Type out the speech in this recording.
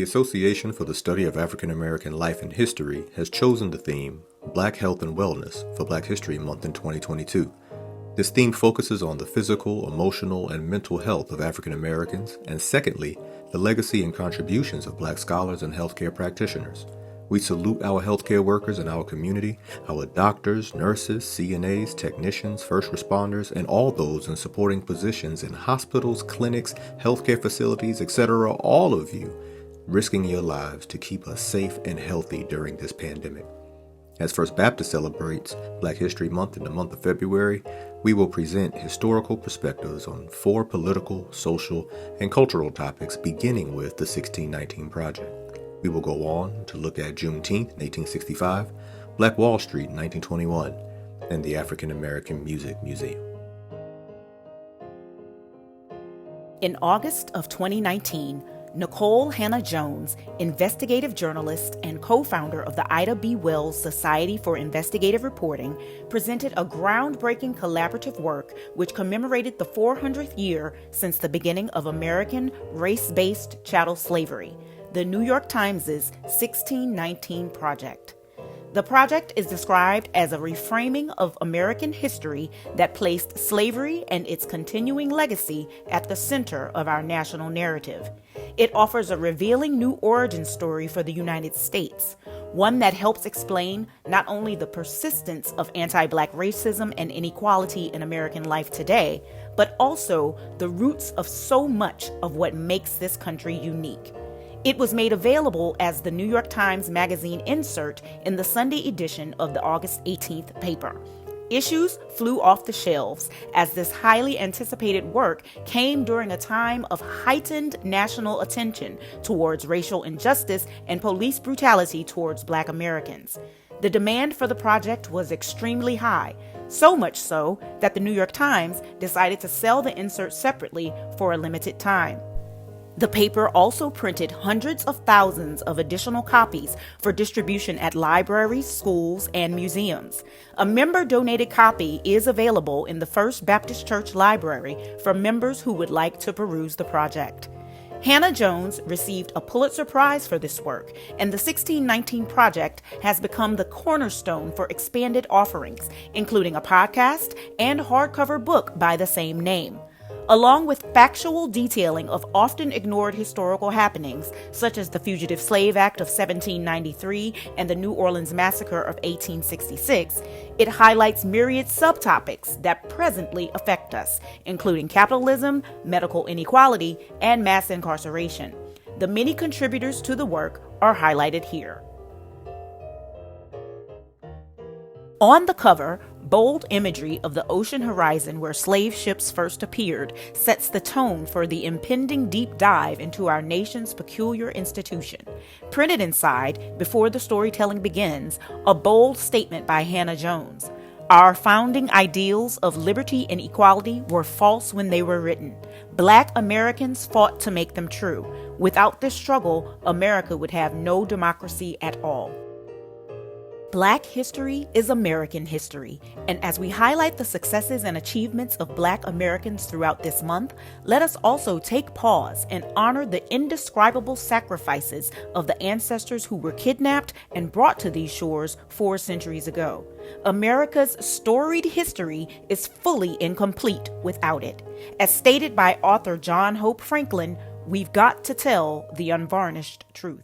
Association for the Study of African American Life and History has chosen the theme Black Health and Wellness for Black History Month in 2022. This theme focuses on the physical, emotional, and mental health of African Americans, and secondly, the legacy and contributions of Black scholars and healthcare practitioners. We salute our healthcare workers in our community, our doctors, nurses, CNAs, technicians, first responders, and all those in supporting positions in hospitals, clinics, healthcare facilities, etc., all of you, risking your lives to keep us safe and healthy during this pandemic. As First Baptist celebrates Black History Month in the month of February, we will present historical perspectives on 4 political, social, and cultural topics beginning with the 1619 Project. We will go on to look at Juneteenth in 1865, Black Wall Street in 1921, and the African American Music Museum. In August of 2019, Nikole Hannah-Jones, investigative journalist and co-founder of the Ida B. Wells Society for Investigative Reporting, presented a groundbreaking collaborative work which commemorated the 400th year since the beginning of American race-based chattel slavery, the New York Times' 1619 Project. The project is described as a reframing of American history that placed slavery and its continuing legacy at the center of our national narrative. It offers a revealing new origin story for the United States, one that helps explain not only the persistence of anti-Black racism and inequality in American life today, but also the roots of so much of what makes this country unique. It was made available as the New York Times Magazine insert in the Sunday edition of the August 18th paper. Issues flew off the shelves as this highly anticipated work came during a time of heightened national attention towards racial injustice and police brutality towards Black Americans. The demand for the project was extremely high, so much so that the New York Times decided to sell the insert separately for a limited time. The paper also printed hundreds of thousands of additional copies for distribution at libraries, schools, and museums. A member-donated copy is available in the First Baptist Church Library for members who would like to peruse the project. Hannah-Jones received a Pulitzer Prize for this work, and the 1619 Project has become the cornerstone for expanded offerings, including a podcast and hardcover book by the same name. Along with factual detailing of often ignored historical happenings, such as the Fugitive Slave Act of 1793 and the New Orleans Massacre of 1866, it highlights myriad subtopics that presently affect us, including capitalism, medical inequality, and mass incarceration. The many contributors to the work are highlighted here. On the cover, bold imagery of the ocean horizon where slave ships first appeared sets the tone for the impending deep dive into our nation's peculiar institution. Printed inside, before the storytelling begins, a bold statement by Hannah-Jones. Our founding ideals of liberty and equality were false when they were written. Black Americans fought to make them true. Without this struggle, America would have no democracy at all. Black history is American history, and as we highlight the successes and achievements of Black Americans throughout this month, let us also take pause and honor the indescribable sacrifices of the ancestors who were kidnapped and brought to these shores 4 centuries ago. America's storied history is fully incomplete without it. As stated by author John Hope Franklin, we've got to tell the unvarnished truth.